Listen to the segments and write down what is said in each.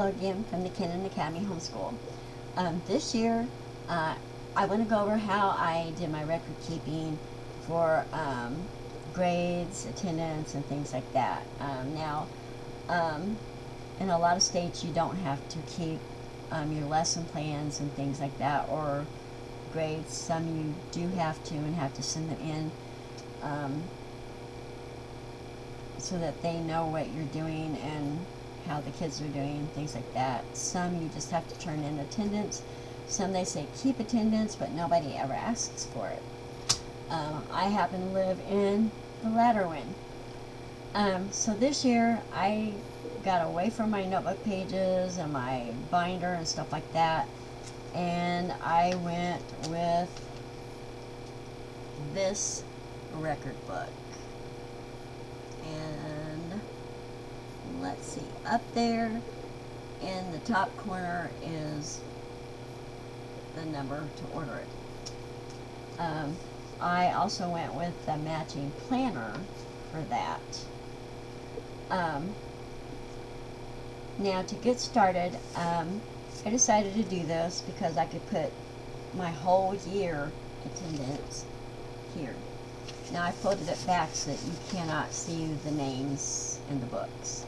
Hello again from the Cannon Academy Homeschool. This year, I want to go over how I did my record keeping for grades, attendance, and things like that. Now, in a lot of states, you don't have to keep your lesson plans and things like that, or grades. Some you do have to, and have to send them in so that they know what you're doing and how the kids are doing, things like that. Some you just have to turn in attendance. Some they say keep attendance, but nobody ever asks for it. I happen to live in the latter one. So this year I got away from my notebook pages and my binder and stuff like that, and I went with this record book. And let's see, up there in the top corner is the number to order it. I also went with the matching planner for that. Now to get started, I decided to do this because I could put my whole year attendance here. Now I folded it back so that you cannot see the names in the books.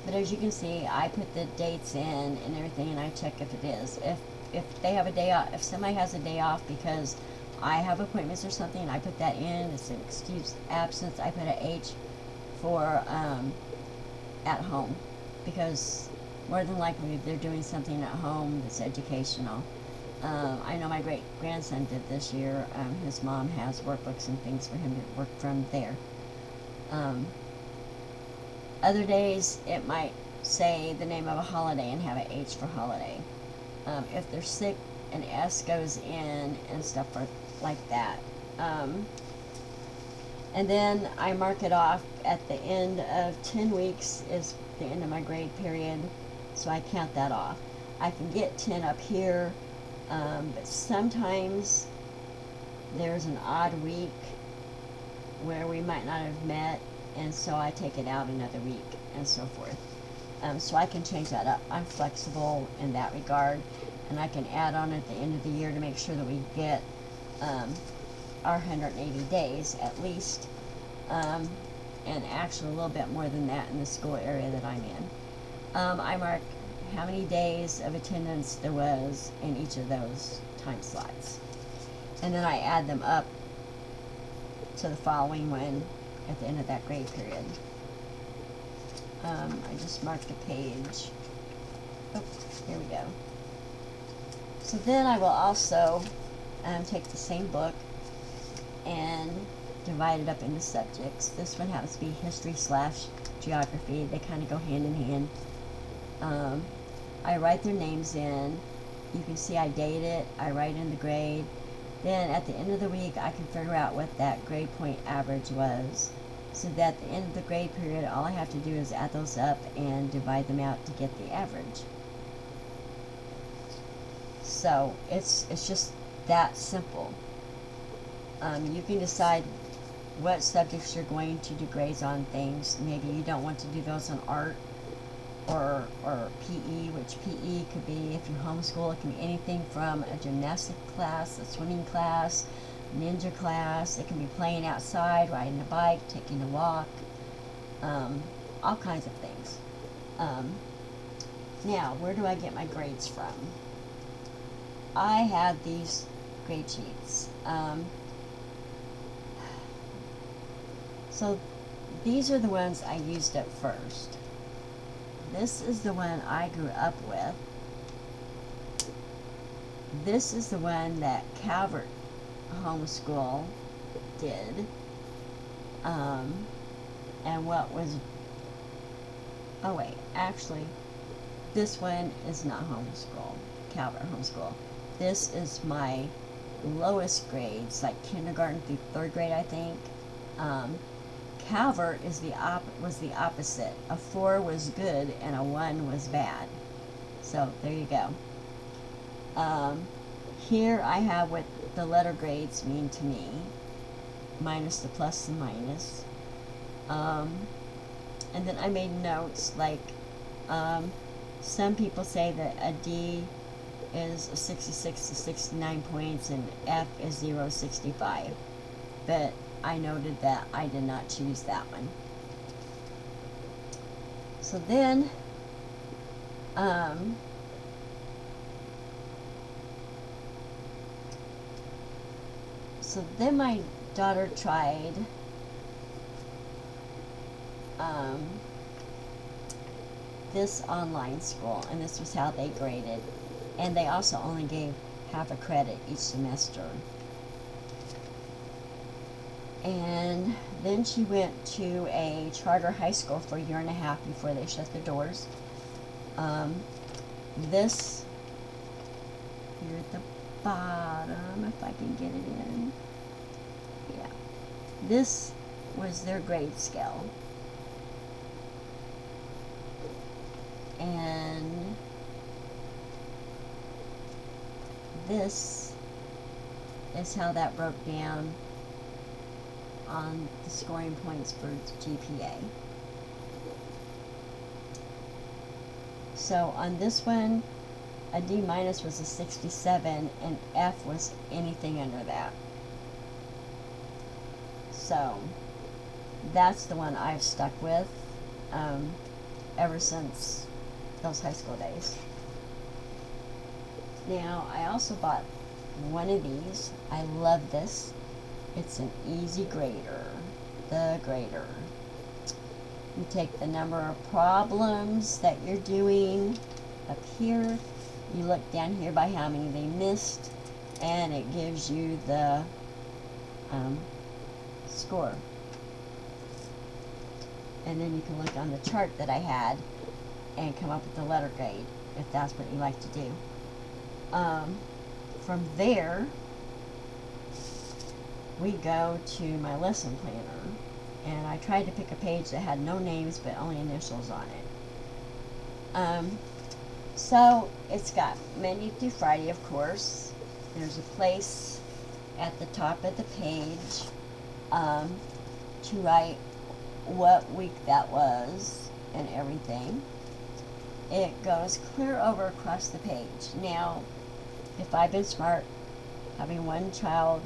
But as you can see, I put the dates in and everything, and I check if it is. If they have a day off, if somebody has a day off because I have appointments or something, I put that in. It's an excused absence. I put an H for at home, because more than likely they're doing something at home that's educational. I know my great-grandson did this year. His mom has workbooks and things for him to work from there. Other days, it might say the name of a holiday and have an H for holiday. If they're sick, an S goes in and stuff like that. And then I mark it off at the end of 10 weeks is the end of my grade period, so I count that off. I can get 10 up here, but sometimes there's an odd week where we might not have met, and so I take it out another week and so forth. So I can change that up. I'm flexible in that regard, and I can add on at the end of the year to make sure that we get our 180 days at least, and actually a little bit more than that in the school area that I'm in. I mark how many days of attendance there was in each of those time slots, and then I add them up to the following one at the end of that grade period. I just marked a page. Oh, here we go. So then I will also take the same book and divide it up into subjects. This one happens to be history/geography. They kind of go hand in hand. I write their names in. You can see I date it. I write in the grade. Then at the end of the week, I can figure out what that grade point average was. So that at the end of the grade period, all I have to do is add those up and divide them out to get the average. So it's just that simple. You can decide what subjects you're going to do grades on things. Maybe you don't want to do those on art or PE, which PE could be, if you homeschool, it can be anything from a gymnastic class, a swimming class, ninja class. It can be playing outside, riding a bike, taking a walk, all kinds of things. Now, where do I get my grades from? I have these grade sheets. So these are the ones I used at first. This is the one I grew up with. This is the one that Calvert Homeschool did. And what was, oh wait, actually, this one is not homeschool, Calvert Homeschool. This is my lowest grades, like kindergarten through 3rd grade, I think. Calvert is was the opposite. A 4 was good and a 1 was bad. So there you go. Here I have what the letter grades mean to me, minus the plus and minus. And then I made notes like some people say that a D is 66 to 69 points and F is 0 to 65. But I noted that I did not choose that one. So then, my daughter tried this online school, and this was how they graded. And they also only gave half a credit each semester. And then she went to a charter high school for a year and a half before they shut the doors. This here at the bottom, if I can get it in. Yeah. This was their grade scale. And this is how that broke down on the scoring points for GPA. So on this one, a D minus was a 67 and F was anything under that. So that's the one I've stuck with ever since those high school days. Now, I also bought one of these. I love this. It's an easy grader. The grader. You take the number of problems that you're doing up here. You look down here by how many they missed, and it gives you the score. And then you can look on the chart that I had and come up with the letter grade if that's what you like to do. From there, we go to my lesson planner, and I tried to pick a page that had no names but only initials on it. So it's got Monday through Friday, of course. There's a place at the top of the page to write what week that was and everything. It goes clear over across the page. Now, if I'd been smart, having one child,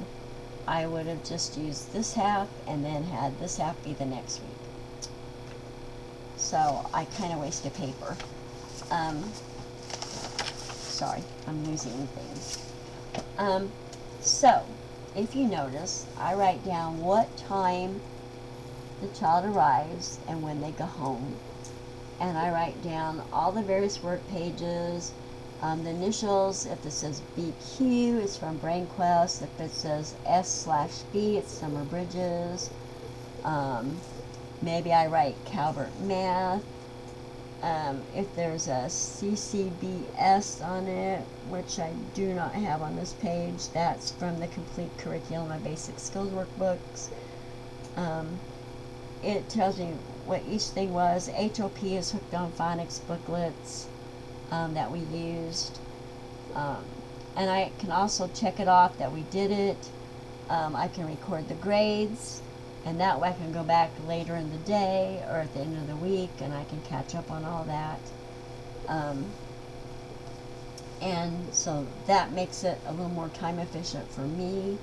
I would have just used this half and then had this half be the next week. So I kind of wasted paper. Sorry, I'm losing things. So, if you notice, I write down what time the child arrives and when they go home. And I write down all the various work pages, the initials. If it says BQ, it's from BrainQuest. If it says S/B, it's Summer Bridges. Maybe I write Calvert Math. If there's a CCBS on it, which I do not have on this page, that's from the Complete Curriculum, my Basic Skills Workbooks. It tells me what each thing was. HOP is Hooked on Phonics booklets that we used. And I can also check it off that we did it. I can record the grades, and that way I can go back later in the day or at the end of the week and I can catch up on all that. And so that makes it a little more time efficient for me.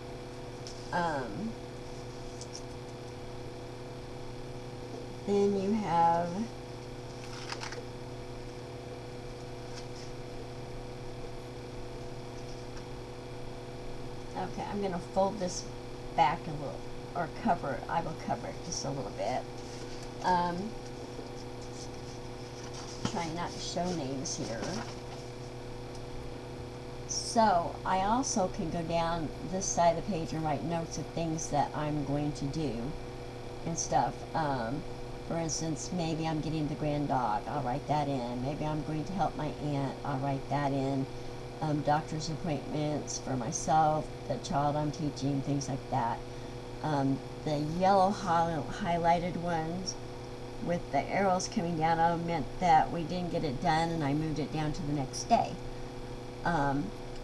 Then you have okay, I'm going to fold this back a little, or cover it. I will cover it just a little bit. Trying not to show names here. So I also can go down this side of the page and write notes of things that I'm going to do and stuff. For instance, maybe I'm getting the grand dog, I'll write that in. Maybe I'm going to help my aunt, I'll write that in. Doctor's appointments for myself, the child I'm teaching, things like that. The yellow highlighted ones with the arrows coming down meant that we didn't get it done and I moved it down to the next day.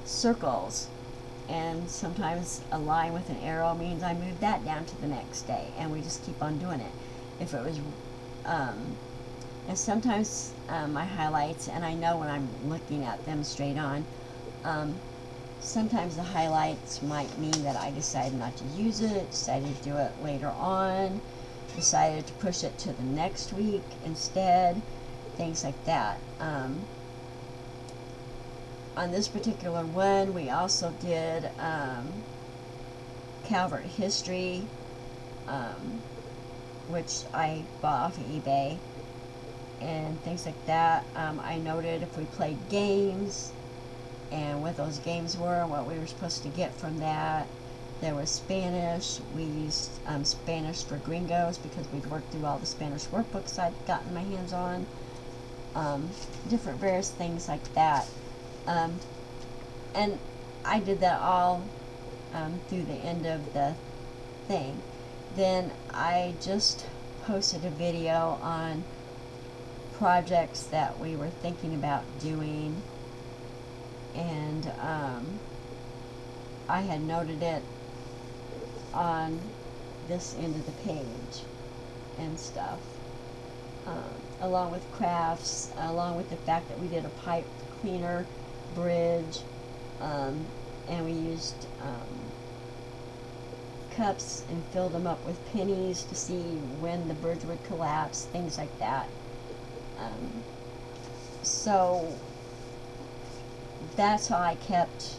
Circles, and sometimes a line with an arrow means I moved that down to the next day, and we just keep on doing it. If it was And sometimes my highlights, and I know when I'm looking at them straight on, um, sometimes the highlights might mean that I decided not to use it, decided to do it later on, decided to push it to the next week instead, things like that. On this particular one, we also did Calvert history, which I bought off of eBay, and things like that. I noted if we played games and what those games were and what we were supposed to get from that. There was Spanish. We used Spanish for Gringos because we'd worked through all the Spanish workbooks I'd gotten my hands on. Different various things like that. And I did that all through the end of the thing. Then I just posted a video on projects that we were thinking about doing, and I had noted it on this end of the page and stuff, along with crafts, along with the fact that we did a pipe cleaner bridge, and we used cups and filled them up with pennies to see when the bridge would collapse, things like that. So that's how I kept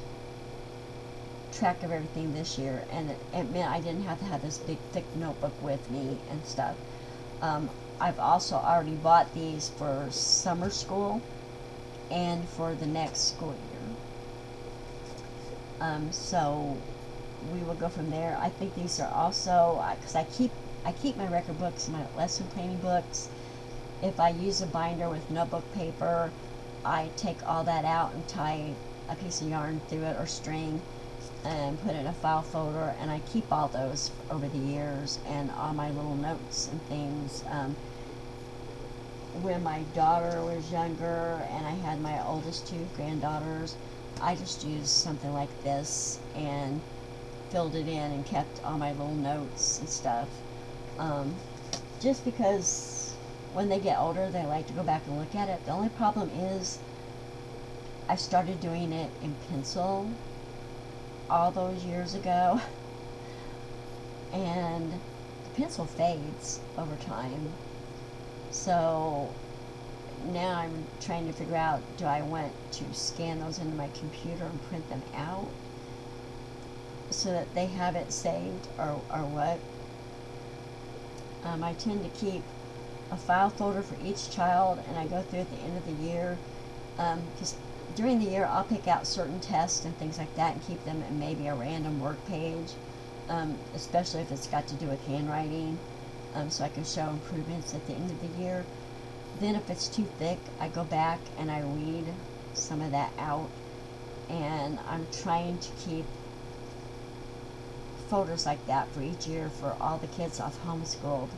track of everything this year, and it meant I didn't have to have this big thick notebook with me and stuff. I've also already bought these for summer school and for the next school year. So we will go from there. I think these are also, because I keep my record books, my lesson planning books. If I use a binder with notebook paper, I take all that out and tie a piece of yarn through it or string and put it in a file folder, and I keep all those over the years and all my little notes and things. When my daughter was younger and I had my oldest two granddaughters, I just used something like this and filled it in and kept all my little notes and stuff. Just because when they get older, they like to go back and look at it. The only problem is I started doing it in pencil all those years ago, and the pencil fades over time. So now I'm trying to figure out, do I want to scan those into my computer and print them out so that they have it saved, or what? I tend to keep a file folder for each child, and I go through at the end of the year, because during the year I'll pick out certain tests and things like that and keep them in maybe a random work page, especially if it's got to do with handwriting, so I can show improvements at the end of the year. Then if it's too thick, I go back and I weed some of that out, and I'm trying to keep folders like that for each year for all the kids I've homeschooled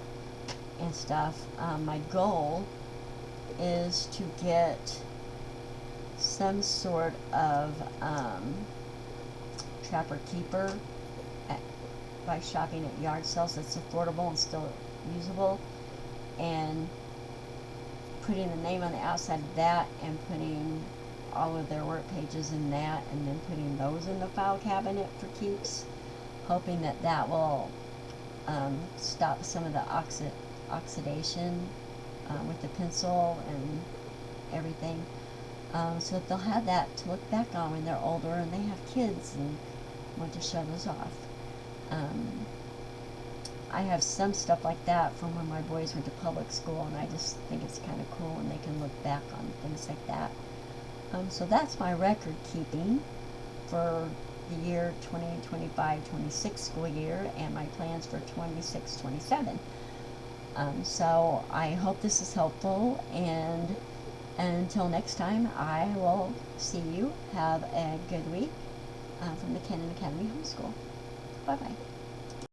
and stuff. My goal is to get some sort of Trapper Keeper by shopping at yard sales that's affordable and still usable, and putting the name on the outside of that and putting all of their work pages in that, and then putting those in the file cabinet for keeps, hoping that that will stop some of the oxidation with the pencil and everything, so that they'll have that to look back on when they're older and they have kids and want to show those off. I have some stuff like that from when my boys went to public school, and I just think it's kind of cool and they can look back on things like that. So that's my record keeping for the year 2025-26 school year, and my plans for 26-27. So I hope this is helpful, and until next time, I will see you. Have a good week from the Cannon Academy Homeschool. Bye-bye.